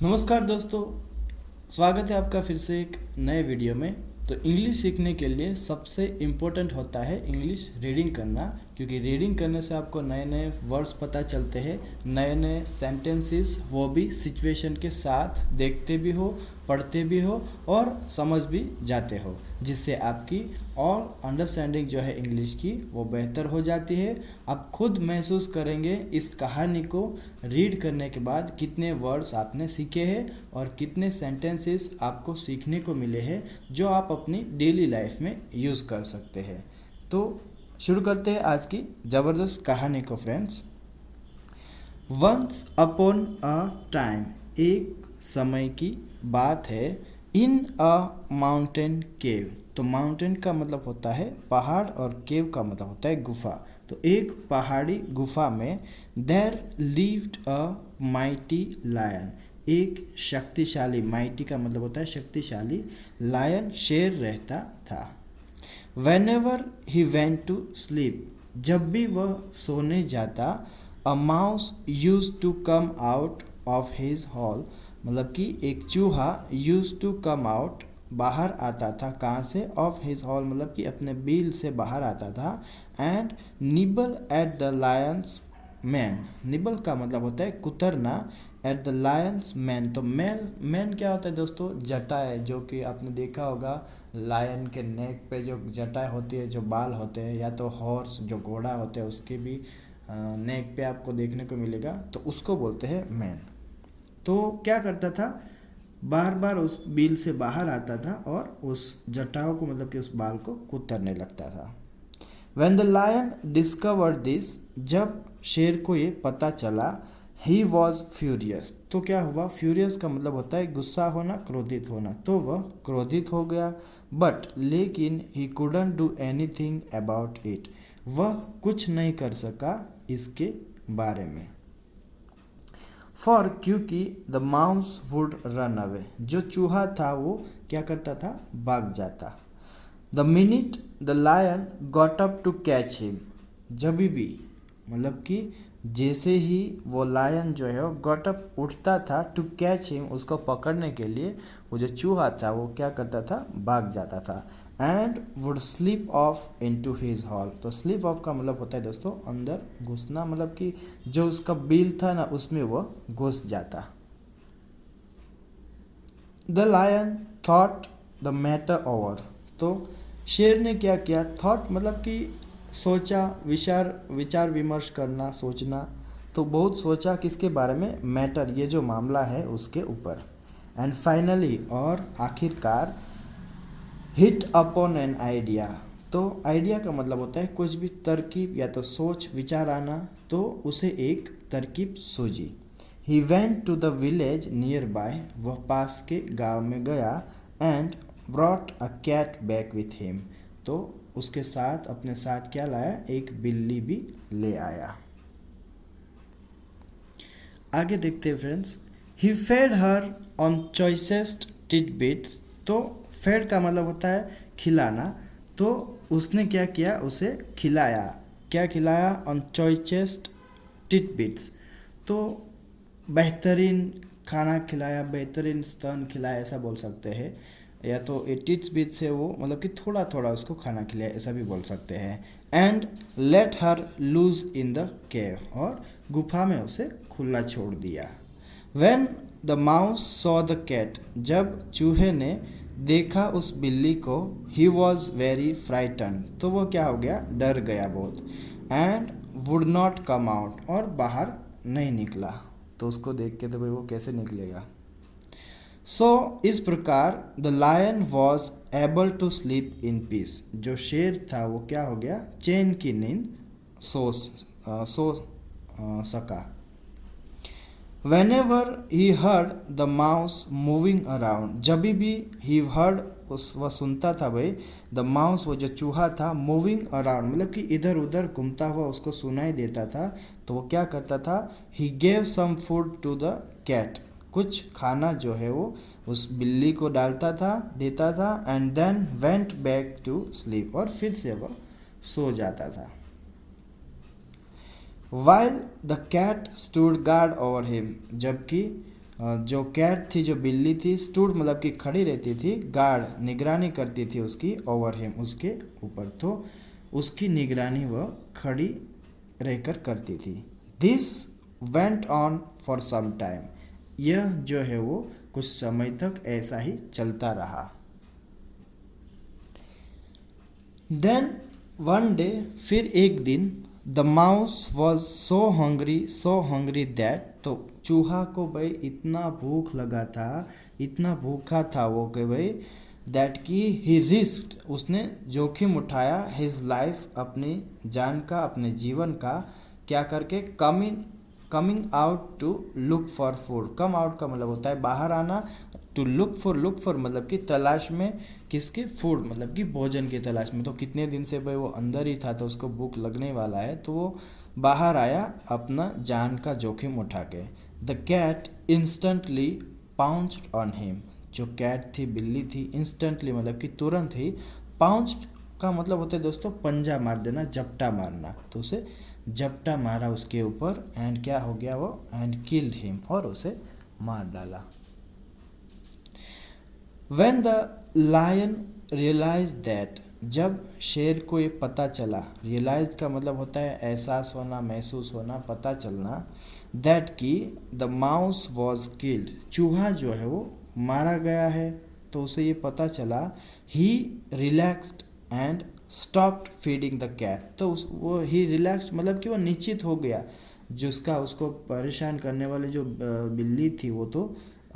नमस्कार दोस्तों, स्वागत है आपका फिर से एक नए वीडियो में। तो इंग्लिश सीखने के लिए सबसे इम्पोर्टेंट होता है इंग्लिश रीडिंग करना, क्योंकि रीडिंग करने से आपको नए नए वर्ड्स पता चलते हैं, नए नए सेंटेंसेस, वो भी सिचुएशन के साथ देखते भी हो, पढ़ते भी हो और समझ भी जाते हो, जिससे आपकी और अंडरस्टैंडिंग जो है इंग्लिश की वो बेहतर हो जाती है। आप खुद महसूस करेंगे इस कहानी को रीड करने के बाद कितने वर्ड्स आपने सीखे हैं और कितने सेंटेंसेस आपको सीखने को मिले हैं जो आप अपनी डेली लाइफ में यूज़ कर सकते हैं। तो शुरू करते हैं आज की ज़बरदस्त कहानी को friends. Once upon a time, एक समय की बात है, इन अ माउंटेन केव। तो माउंटेन का मतलब होता है पहाड़ और केव का मतलब होता है गुफा। तो एक पहाड़ी गुफा में there lived a mighty lion, एक शक्तिशाली, माइटी का मतलब होता है शक्तिशाली, लायन शेर रहता था। Whenever he went to sleep, जब भी वह सोने जाता, a mouse used to come out of his hole, मतलब कि एक चूहा used to come out, बाहर आता था। कहाँ से? of his hole मतलब कि अपने बिल से बाहर आता था। and nibble at the lion's man, nibble का मतलब होता है कुतरना, एट द लायंस मैन। तो मैन क्या होता है दोस्तों? जटाएं, जो कि आपने देखा होगा लायन के नेक पे जो जटाएं होती है, जो बाल होते हैं, या तो हॉर्स जो घोड़ा होते हैं उसके भी नेक पे आपको देखने को मिलेगा, तो उसको बोलते हैं मैन। तो क्या करता था? बार बार उस बिल से बाहर आता था और उस जटाओं को, मतलब कि उस बाल को कुतरने लगता था। When the lion discovered this, जब शेर को ये पता चला, he was furious। तो क्या हुआ? furious का मतलब होता है गुस्सा होना, क्रोधित होना। तो वह क्रोधित हो गया, but लेकिन he couldn't do anything about it, वह कुछ नहीं कर सका इसके बारे में। For क्योंकि the mouse would run away, जो चूहा था वो क्या करता था? भाग जाता। The minute the lion got up to catch him, जब भी, मतलब कि जैसे ही वो लायन जो है वो गॉट अप उठता था, टू कैच हिम, उसको पकड़ने के लिए, वो जो चूहा था वो क्या करता था? भाग जाता था। And would slip of into his hall. तो स्लिप ऑफ का मतलब होता है दोस्तों अंदर घुसना, मतलब कि जो उसका बिल था ना उसमें वो घुस जाता। The lion thought the matter over. तो शेर ने क्या किया? थॉट मतलब कि सोचा, विचार विमर्श करना, सोचना। तो बहुत सोचा किसके बारे में? मैटर, ये जो मामला है उसके ऊपर। एंड फाइनली, और आखिरकार, हिट अपॉन एन आइडिया। तो आइडिया का मतलब होता है कुछ भी तरकीब या तो सोच विचार आना, तो उसे एक तरकीब सूझी। He went to the village nearby, वह पास के गांव में गया। And brought a cat back with him, तो उसके साथ, अपने साथ क्या लाया? एक बिल्ली भी ले आया। आगे देखते हैं friends. He fed her on choicest tidbits. तो फेड का मतलब होता है खिलाना। तो उसने क्या किया? उसे खिलाया। क्या खिलाया? ऑन चॉइसेस्ट टिडबिट्स, तो बेहतरीन खाना खिलाया, बेहतरीन स्तन खिलाया, ऐसा बोल सकते हैं। या तो टिट्स बीच से वो, मतलब कि थोड़ा थोड़ा उसको खाना खिलाया, ऐसा भी बोल सकते हैं। And let her loose in the cave, और गुफा में उसे खुला छोड़ दिया। When the mouse saw the cat, जब चूहे ने देखा उस बिल्ली को, ही वॉज वेरी फ्राइटन, तो वो क्या हो गया? डर गया बहुत। And would not come out, और बाहर नहीं निकला। तो उसको देख के तो भाई वो कैसे निकलेगा? सो इस प्रकार the lion was able to sleep in peace, जो शेर था वो क्या हो गया? चैन की नींद सो सका। Whenever he heard the mouse moving around, जब भी he heard, वह सुनता था भाई, द माउस, वो जो चूहा था, मूविंग अराउंड मतलब कि इधर उधर घूमता हुआ उसको सुनाई देता था, तो वो क्या करता था? He gave some food to the cat, कुछ खाना जो है वो उस बिल्ली को डालता था, देता था। And then went back to sleep, और फिर से वह सो जाता था। While the cat stood guard over him, जबकि जो कैट थी, जो बिल्ली थी, स्टूड मतलब कि खड़ी रहती थी, गार्ड निगरानी करती थी उसकी, ओवर हिम उसके ऊपर, तो उसकी निगरानी वह खड़ी रहकर करती थी। This went on for some time, यह जो है वो कुछ समय तक ऐसा ही चलता रहा। देन वन डे, फिर एक दिन, the mouse was so hungry that, तो चूहा को भाई इतना भूख लगा था, इतना भूखा था वो कि भाई दैट की ही रिस्क्ड, उसने जोखिम उठाया, हिज लाइफ, अपनी जान का, अपने जीवन का, क्या करके, coming out to look for food. Come out का मतलब होता है बाहर आना, टू लुक फॉर मतलब कि तलाश में, किसके, फूड मतलब कि भोजन की तलाश में। तो कितने दिन से भाई वो अंदर ही था, तो उसको भूख लगने वाला है, तो वो बाहर आया अपना जान का जोखिम उठा के। The cat instantly pounced on him, जो कैट थी, बिल्ली थी, इंस्टेंटली मतलब कि तुरंत ही, पाउंस्ड का मतलब होता है दोस्तों पंजा मार देना, झपटा मारना, तो उसे झपटा मारा उसके ऊपर, एंड क्या हो गया वो, एंड किल्ड हिम, और उसे मार डाला। When the lion realized that, जब शेर को ये पता चला, रियलाइज का मतलब होता है एहसास होना, महसूस होना, पता चलना, दैट कि द माउस वॉज किल्ड, चूहा जो है वो मारा गया है, तो उसे ये पता चला, he relaxed and stopped feeding the cat, तो वो ही रिलैक्स्ड मतलब कि वो निश्चित हो गया, जिसका उसको परेशान करने वाली जो बिल्ली थी वो तो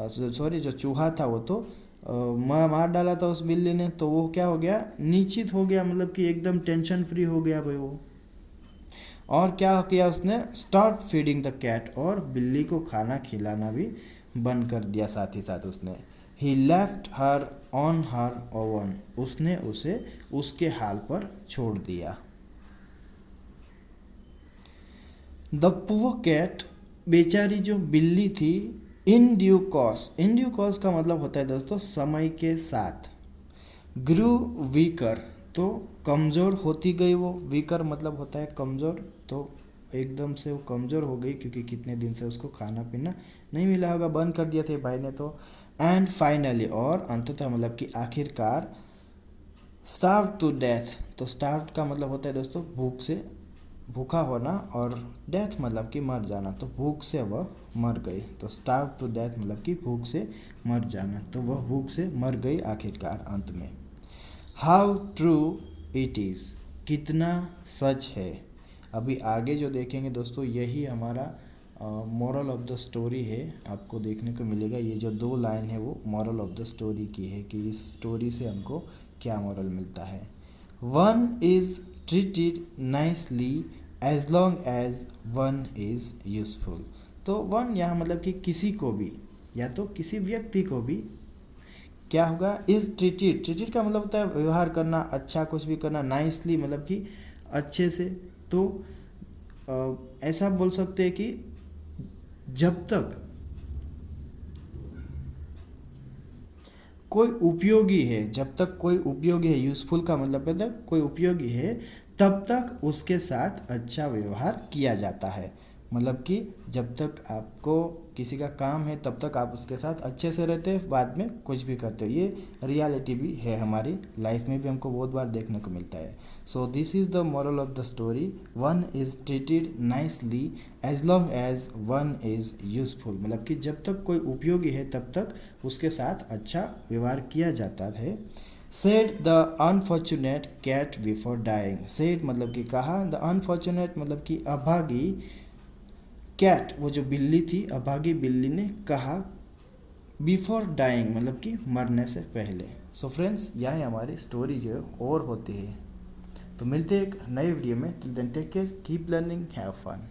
सॉरी जो चूहा था वो तो मार डाला था उस बिल्ली ने, तो वो क्या हो गया, निश्चित हो गया, मतलब कि एकदम टेंशन फ्री हो गया भाई वो। और क्या किया उसने, स्टार्ट फीडिंग द कैट, और बिल्ली को खाना खिलाना भी बंद कर दिया साथ ही साथ उसने। He left her on her oven, उसने उसे उसके हाल पर छोड़ दिया। द पुअर कैट, बेचारी जो बिल्ली थी, इन ड्यू कॉज का मतलब होता है दोस्तों समय के साथ, ग्रू वीकर, तो कमज़ोर होती गई वो, वीकर मतलब होता है कमज़ोर, तो एकदम से वो कमज़ोर हो गई क्योंकि कितने दिन से उसको खाना पीना नहीं मिला होगा, बंद कर दिया थे भाई ने तो। एंड फाइनली, और अंततः मतलब कि आखिरकार, स्टार्व टू डेथ, तो स्टार्व का मतलब होता है दोस्तों भूख से, भूखा होना, और डेथ मतलब कि मर जाना, तो भूख से वह मर गई, तो स्टार्व टू डेथ मतलब कि भूख से मर जाना, तो वह भूख से मर गई आखिरकार अंत में। हाउ ट्रू इट इज़, कितना सच है। अभी आगे जो देखेंगे दोस्तों यही हमारा मॉरल ऑफ द स्टोरी है, आपको देखने को मिलेगा। ये जो 2 लाइन है वो मॉरल ऑफ द स्टोरी की है कि इस स्टोरी से हमको क्या मॉरल मिलता है। One is treated nicely as long as one is useful, तो वन यहाँ मतलब कि किसी को भी, या तो किसी व्यक्ति को भी क्या होगा, इज़ ट्रीटेड का मतलब होता है व्यवहार करना, अच्छा कुछ भी करना, नाइसली मतलब कि अच्छे से, तो ऐसा बोल सकते हैं कि जब तक कोई उपयोगी है, जब तक कोई उपयोगी है, यूज़फुल का मतलब है कोई उपयोगी है, तब तक उसके साथ अच्छा व्यवहार किया जाता है। मतलब कि जब तक आपको किसी का काम है तब तक आप उसके साथ अच्छे से रहते हैं, बाद में कुछ भी करते हो। ये रियलिटी भी है, हमारी लाइफ में भी हमको बहुत बार देखने को मिलता है। So this is the moral of the story, one is treated nicely as long as one is useful, मतलब कि जब तक कोई उपयोगी है तब तक उसके साथ अच्छा व्यवहार किया जाता है। Said the unfortunate cat before dying, said मतलब कि कहा, द अनफॉर्चुनेट मतलब कि अभागी, कैट वो जो बिल्ली थी, अभागी बिल्ली ने कहा, बिफोर डाइंग मतलब कि मरने से पहले। सो फ्रेंड्स, यह हमारी स्टोरी जो है और होती है। तो मिलते हैं एक नए वीडियो में, till then take care, keep learning, have fun.